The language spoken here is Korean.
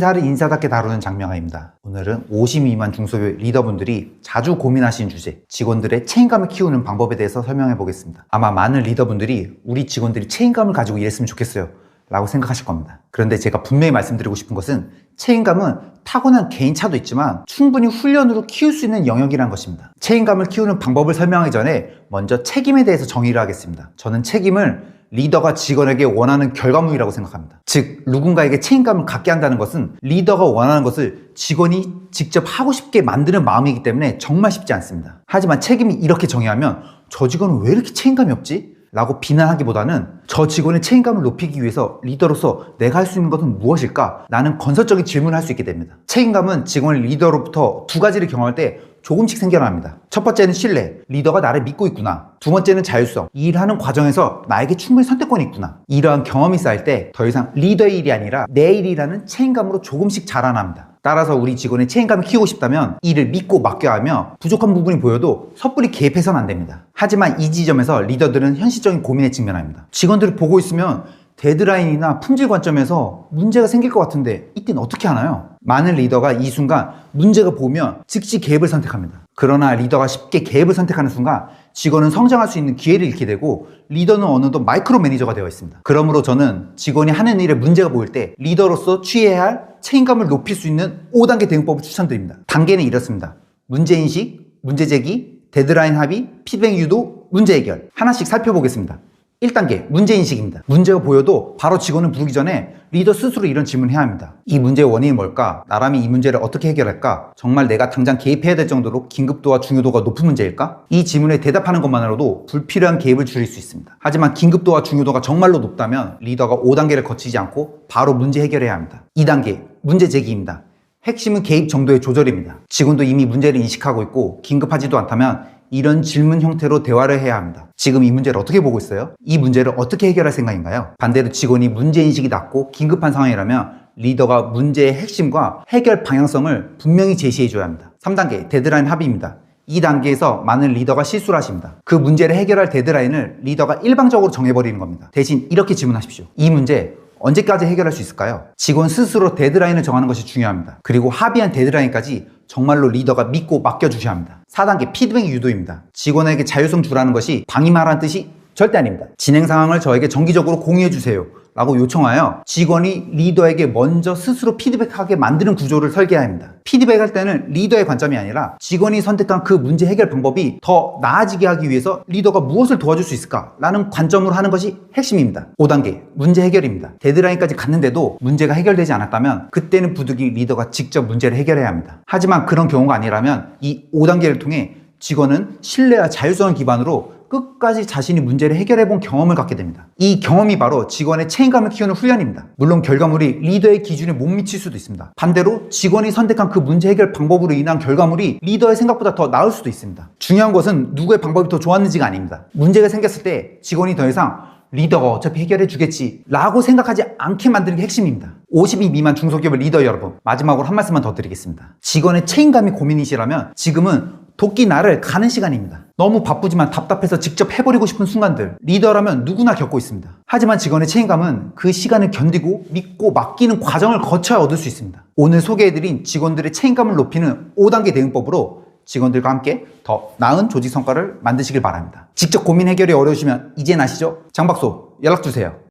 인사를 인사답게 다루는 장명아입니다. 오늘은 50 미만 중소기업 리더분들이 자주 고민하시는 주제, 직원들의 책임감을 키우는 방법에 대해서 설명해 보겠습니다. 아마 많은 리더분들이 우리 직원들이 책임감을 가지고 일했으면 좋겠어요 라고 생각하실 겁니다. 그런데 제가 분명히 말씀드리고 싶은 것은 책임감은 타고난 개인차도 있지만 충분히 훈련으로 키울 수 있는 영역이라는 것입니다. 책임감을 키우는 방법을 설명하기 전에 먼저 책임에 대해서 정의를 하겠습니다. 저는 책임을 리더가 직원에게 원하는 결과물이라고 생각합니다. 즉, 누군가에게 책임감을 갖게 한다는 것은 리더가 원하는 것을 직원이 직접 하고 싶게 만드는 마음이기 때문에 정말 쉽지 않습니다. 하지만 책임이 이렇게 정의하면 저 직원은 왜 이렇게 책임감이 없지? 라고 비난하기보다는 저 직원의 책임감을 높이기 위해서 리더로서 내가 할 수 있는 것은 무엇일까? 라는 건설적인 질문을 할 수 있게 됩니다. 책임감은 직원의 리더로부터 두 가지를 경험할 때 조금씩 생겨납니다. 첫 번째는 신뢰, 리더가 나를 믿고 있구나. 두 번째는 자율성, 이 일하는 과정에서 나에게 충분히 선택권이 있구나. 이러한 경험이 쌓일 때 더 이상 리더의 일이 아니라 내 일이라는 책임감으로 조금씩 자라납니다. 따라서 우리 직원의 책임감을 키우고 싶다면 일을 믿고 맡겨야 하며 부족한 부분이 보여도 섣불리 개입해서는 안 됩니다. 하지만 이 지점에서 리더들은 현실적인 고민에 직면합니다. 직원들을 보고 있으면 데드라인이나 품질 관점에서 문제가 생길 것 같은데 이때는 어떻게 하나요? 많은 리더가 이 순간 문제가 보이면 즉시 개입을 선택합니다. 그러나 리더가 쉽게 개입을 선택하는 순간 직원은 성장할 수 있는 기회를 잃게 되고 리더는 어느덧 마이크로 매니저가 되어 있습니다. 그러므로 저는 직원이 하는 일에 문제가 보일 때 리더로서 취해야 할 책임감을 높일 수 있는 5단계 대응법을 추천드립니다. 단계는 이렇습니다. 문제인식, 문제제기, 데드라인 합의, 피드백 유도, 문제 해결. 하나씩 살펴보겠습니다. 1단계 문제인식입니다. 문제가 보여도 바로 직원을 부르기 전에 리더 스스로 이런 질문을 해야 합니다. 이 문제의 원인이 뭘까? 나라면 이 문제를 어떻게 해결할까? 정말 내가 당장 개입해야 될 정도로 긴급도와 중요도가 높은 문제일까? 이 질문에 대답하는 것만으로도 불필요한 개입을 줄일 수 있습니다. 하지만 긴급도와 중요도가 정말로 높다면 리더가 5단계를 거치지 않고 바로 문제 해결해야 합니다. 2단계 문제 제기입니다. 핵심은 개입 정도의 조절입니다. 직원도 이미 문제를 인식하고 있고 긴급하지도 않다면 이런 질문 형태로 대화를 해야 합니다. 지금 이 문제를 어떻게 보고 있어요? 이 문제를 어떻게 해결할 생각인가요? 반대로 직원이 문제인식이 낮고 긴급한 상황이라면 리더가 문제의 핵심과 해결 방향성을 분명히 제시해줘야 합니다. 3단계 데드라인 합의입니다. 이 단계에서 많은 리더가 실수를 하십니다. 그 문제를 해결할 데드라인을 리더가 일방적으로 정해버리는 겁니다. 대신 이렇게 질문하십시오. 이 문제 언제까지 해결할 수 있을까요? 직원 스스로 데드라인을 정하는 것이 중요합니다. 그리고 합의한 데드라인까지 정말로 리더가 믿고 맡겨주셔야 합니다. 4단계 피드백 유도입니다. 직원에게 자율성 주라는 것이 방임하라는 뜻이 절대 아닙니다. 진행 상황을 저에게 정기적으로 공유해주세요 라고 요청하여 직원이 리더에게 먼저 스스로 피드백하게 만드는 구조를 설계해야 합니다. 피드백할 때는 리더의 관점이 아니라 직원이 선택한 그 문제 해결 방법이 더 나아지게 하기 위해서 리더가 무엇을 도와줄 수 있을까 라는 관점으로 하는 것이 핵심입니다. 5단계 문제 해결입니다. 데드라인까지 갔는데도 문제가 해결되지 않았다면 그때는 부득이 리더가 직접 문제를 해결해야 합니다. 하지만 그런 경우가 아니라면 이 5단계를 통해 직원은 신뢰와 자율성을 기반으로 끝까지 자신이 문제를 해결해본 경험을 갖게 됩니다. 이 경험이 바로 직원의 책임감을 키우는 훈련입니다. 물론 결과물이 리더의 기준에 못 미칠 수도 있습니다. 반대로 직원이 선택한 그 문제 해결 방법으로 인한 결과물이 리더의 생각보다 더 나을 수도 있습니다. 중요한 것은 누구의 방법이 더 좋았는지가 아닙니다. 문제가 생겼을 때 직원이 더 이상 리더가 어차피 해결해 주겠지 라고 생각하지 않게 만드는 게 핵심입니다. 52 미만 중소기업의 리더 여러분, 마지막으로 한 말씀만 더 드리겠습니다. 직원의 책임감이 고민이시라면 지금은 도끼 나를 가는 시간입니다. 너무 바쁘지만 답답해서 직접 해버리고 싶은 순간들, 리더라면 누구나 겪고 있습니다. 하지만 직원의 책임감은 그 시간을 견디고 믿고 맡기는 과정을 거쳐야 얻을 수 있습니다. 오늘 소개해드린 직원들의 책임감을 높이는 5단계 대응법으로 직원들과 함께 더 나은 조직 성과를 만드시길 바랍니다. 직접 고민 해결이 어려우시면 이젠 아시죠? 장박소 연락주세요.